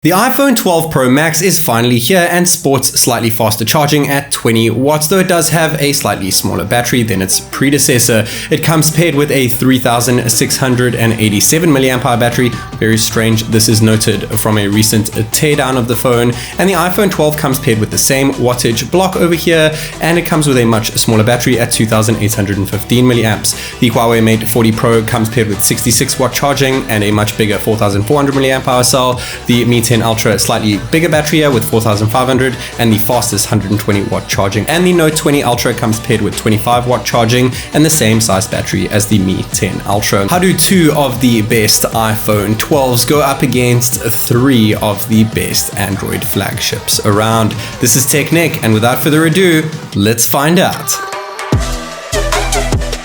The iPhone 12 Pro Max is finally here and sports slightly faster charging at 20 watts, though it does have a slightly smaller battery than its predecessor. It comes paired with a 3687 mAh battery. Very strange, this is noted from a recent teardown of the phone. And the iPhone 12 comes paired with the same wattage block over here, and it comes with a much smaller battery at 2815 milliamps. The Huawei Mate 40 Pro comes paired with 66 watt charging and a much bigger 4400 mAh cell. The Mi 10 Ultra slightly bigger battery here with 4500 and the fastest 120 watt charging, and the Note 20 Ultra comes paired with 25 watt charging and the same size battery as the Mi 10 Ultra. How do two of the best iPhone 12s go up against three of the best Android flagships around? This is TechNick, and without further ado, let's find out.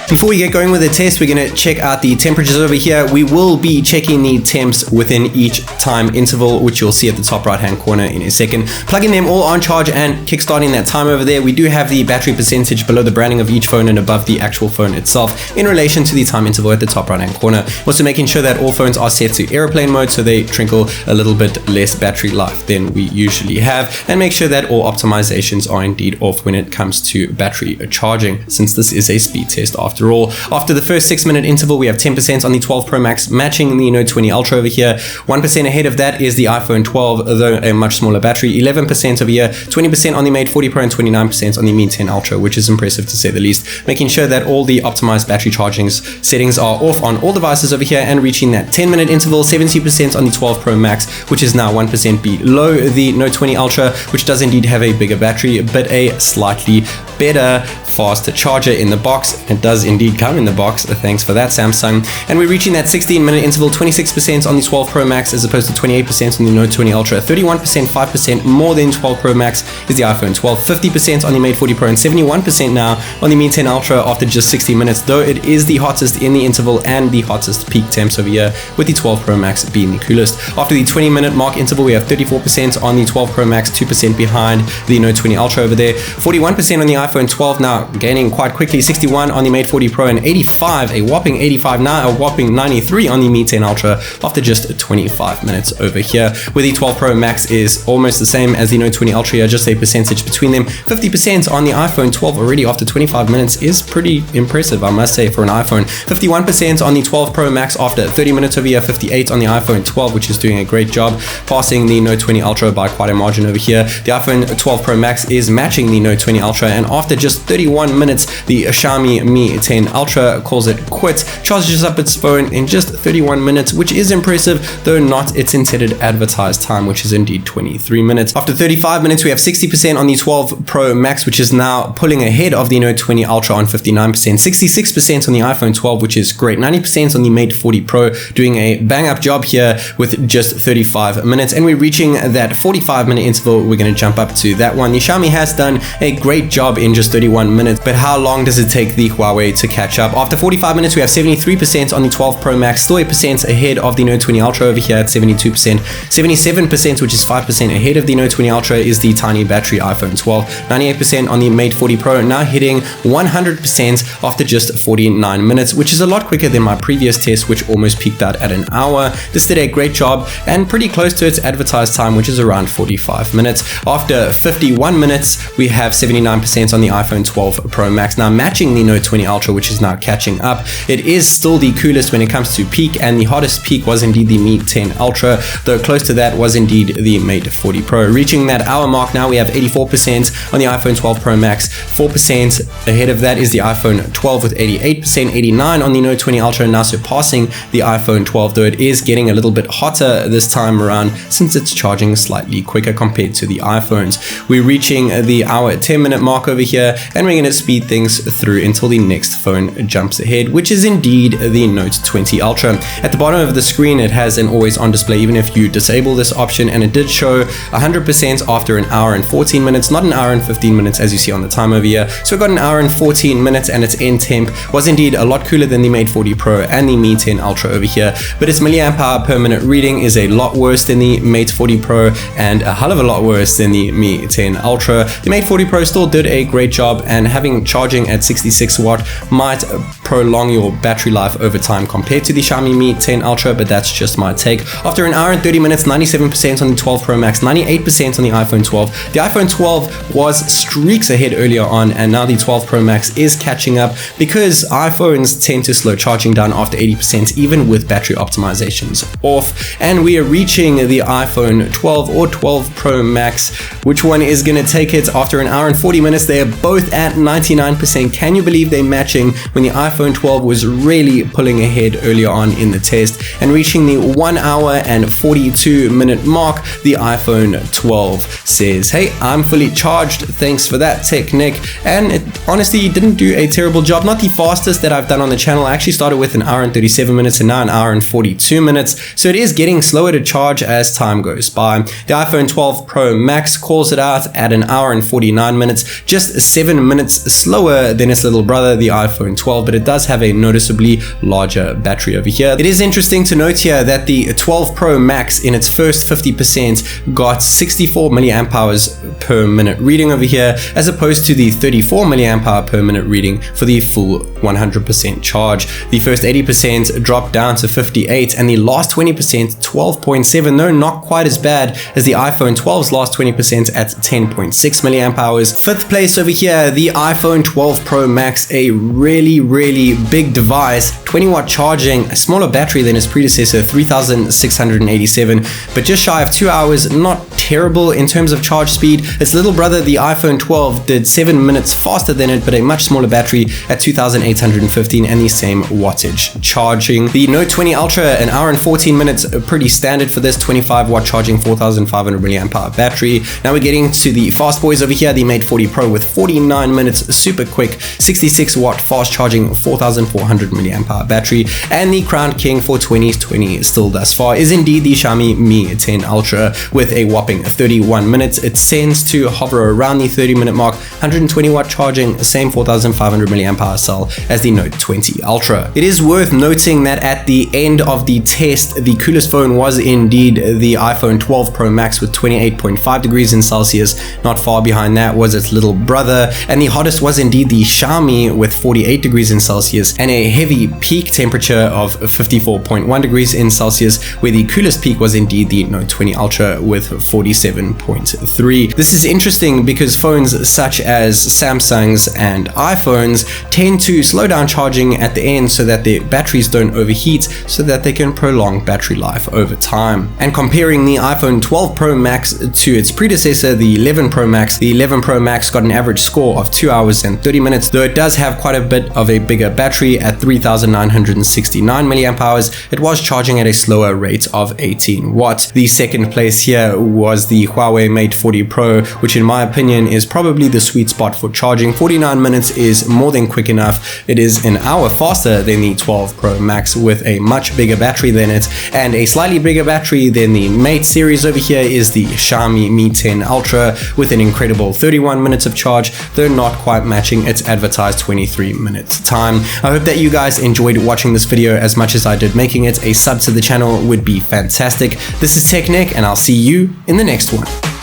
Before we get going with the test, we're going to check out the temperatures over here. We will be checking the temps within each time interval, which you'll see at the top right hand corner in a second. Plugging them all on charge and kickstarting that time over there. We do have the battery percentage below the branding of each phone and above the actual phone itself in relation to the time interval at the top right hand corner. Also making sure that all phones are set to airplane mode so they trickle a little bit less battery life than we usually have, and make sure that all optimizations are indeed off when it comes to battery charging, since this is a speed test after all. After the first 6-minute interval, we have 10% on the 12 Pro Max, matching the Note 20 Ultra over here. 1% ahead of that is the iPhone 12, though a much smaller battery. 11% over here, 20% on the Mate 40 Pro and 29% on the Mi 10 Ultra, which is impressive to say the least. Making sure that all the optimized battery charging settings are off on all devices over here, and reaching that 10-minute interval, 70% on the 12 Pro Max, which is now 1% below the Note 20 Ultra, which does indeed have a bigger battery, but a slightly better faster charger in the box. It does indeed come in the box, thanks for that, Samsung. And we're reaching that 16-minute interval, 26% on the 12 Pro Max as opposed to 28% on the Note 20 Ultra. 31%, 5% more than 12 Pro Max is the iPhone 12. 50% on the Mate 40 Pro and 71% now on the Mi 10 Ultra after just 60 minutes, though it is the hottest in the interval and the hottest peak temps over here, with the 12 Pro Max being the coolest. After the 20-minute mark interval, we have 34% on the 12 Pro Max, 2% behind the Note 20 Ultra over there. 41% on the iPhone 12, now gaining quite quickly. 61 on the Mate 40 Pro and 85, a whopping 85 now, a whopping 93 on the Mi 10 Ultra after just 25 minutes over here. Where the 12 Pro Max is almost the same as the Note 20 Ultra, just a percentage between them. 50% on the iPhone 12 already after 25 minutes is pretty impressive, I must say, for an iPhone. 51% on the 12 Pro Max after 30 minutes over here. 58 on the iPhone 12, which is doing a great job, passing the Note 20 Ultra by quite a margin over here. The iPhone 12 Pro Max is matching the Note 20 Ultra, and after just 31 minutes, the Xiaomi Mi 10 Ultra calls it quits, charges up its phone in just 31 minutes, which is impressive, though not its intended advertised time, which is indeed 23 minutes. After 35 minutes, we have 60% on the 12 Pro Max, which is now pulling ahead of the Note 20 Ultra on 59%, 66% on the iPhone 12, which is great, 90% on the Mate 40 Pro, doing a bang up job here with just 35 minutes, and we're reaching that 45-minute interval. We're going to jump up to that one. The Xiaomi has done a great job in just 31 minutes, but how long does it take the Huawei to catch up? After 45 minutes, we have 73% on the 12 Pro Max, still 8% ahead of the Note 20 Ultra over here at 72%. 77%, which is 5% ahead of the Note 20 Ultra, is the tiny battery iPhone 12. 98% on the Mate 40 Pro, now hitting 100% after just 49 minutes, which is a lot quicker than my previous test, which almost peaked out at an hour. This did a great job and pretty close to its advertised time, which is around 45 minutes. After 51 minutes, we have 79% on the iPhone 12 Pro Max, now matching the Note 20 Ultra, which is now catching up. It is still the coolest when it comes to peak, and the hottest peak was indeed the Mi 10 Ultra, though close to that was indeed the Mate 40 Pro. Reaching that hour mark now, we have 84% on the iPhone 12 Pro Max, 4% ahead of that is the iPhone 12 with 88%, 89 on the Note 20 Ultra, now surpassing the iPhone 12, though it is getting a little bit hotter this time around since it's charging slightly quicker compared to the iPhones. We're reaching the hour 10-minute mark over here, and we're going to speed things through until the next phone jumps ahead, which is indeed the Note 20 Ultra. At the bottom of the screen, it has an always on display even if you disable this option, and it did show 100% after an hour and 14 minutes, not an hour and 15 minutes as you see on the time over here. So we got an hour and 14 minutes, and its end temp was indeed a lot cooler than the Mate 40 Pro and the Mi 10 Ultra over here, but its milliamp hour per minute reading is a lot worse than the Mate 40 Pro and a hell of a lot worse than the Mi 10 Ultra. The Mate 40 Pro still did a great job, and having charging at 66 watt might prolong your battery life over time compared to the Xiaomi Mi 10 Ultra, but that's just my take. After an hour and 30 minutes, 97% on the 12 Pro Max, 98% on the iPhone 12. The iPhone 12 was streaks ahead earlier on, and now the 12 Pro Max is catching up because iPhones tend to slow charging down after 80% even with battery optimizations off, and we are reaching the iPhone 12 or 12 Pro Max. Which one is going to take it? After an hour and 40 minutes, they are both at 99%. Can you believe they're matching when the iPhone 12 was really pulling ahead earlier on in the test, and reaching the 1 hour and 42 minute mark, the iPhone 12 says, hey, I'm fully charged, thanks for that, TechNick. And it honestly didn't do a terrible job. Not the fastest that I've done on the channel. I actually started with an hour and 37 minutes and now an hour and 42 minutes. So it is getting slower to charge as time goes by. The iPhone 12 Pro Max calls it out at an hour and 49 minutes, just 7 minutes slower than its little brother, the iPhone 12, but it does have a noticeably larger battery over here. It is interesting to note here that the 12 Pro Max in its first 50% got 64 milliamp hours per minute reading over here, as opposed to the 34 milliamp hour per minute reading for the full 100% charge. The first 80% dropped down to 58, and the last 20% 12.7, though not quite as bad as the iPhone 12's last 20% at 10.6 milliamp hours. Fifth place over here, the iPhone 12 Pro Max, a really big device, 20 watt charging, a smaller battery than its predecessor, 3687, but just shy of 2 hours. Not terrible in terms of charge speed. Its little brother, the iPhone 12, did 7 minutes faster than it, but a much smaller battery at 2815 and the same wattage charging. The Note 20 Ultra, an hour and 14 minutes, pretty standard for this, 25 watt charging, 4500 milliamp hour battery. Now we're getting to the fast boys over here, the Mate 40 Pro with 49 minutes, super quick, 66 watt fast charging, 4400 milliamp hour battery. And the crowned king for 2020 still thus far is indeed the Xiaomi Mi 10 Ultra with a whopping 31 minutes. It tends to hover around the 30-minute mark, 120 watt charging, same 4500 milliamp hour cell as the Note 20 Ultra. It is worth noting that at the end of the test, the coolest phone was indeed the iPhone 12 Pro Max with 28.5 degrees in Celsius. Not far behind that was its little brother, and the hottest was indeed the Xiaomi with 48 degrees in Celsius and a heavy peak temperature of 54.1 degrees in Celsius, where the coolest peak was indeed the Note 20 Ultra with 47.3. This is interesting because phones such as Samsung's and iPhones tend to slow down charging at the end so that their batteries don't overheat, so that they can prolong battery life over time. And comparing the iPhone 12 Pro Max to its predecessor, the 11 Pro Max, the 11 Pro Max got an average score of 2 hours and 30 minutes, though it does have quite a bit of a bigger battery at 3969 milliamp hours. It was charging at a slower rate of 18 watts. The second place here was the Huawei Mate 40 Pro, which in my opinion is probably the sweet spot for charging. 49 minutes is more than quick enough. It is an hour faster than the 12 Pro Max with a much bigger battery than it, and a slightly bigger battery than the Mate series over here is the Xiaomi Mi 10 Ultra with an incredible 31 minutes of charge, though not quite matching its advertised 23 minutes time. I hope that you guys enjoyed watching this video as much as I did making it. A sub to the channel would be fantastic. This is TechNick, and I'll see you in the next one.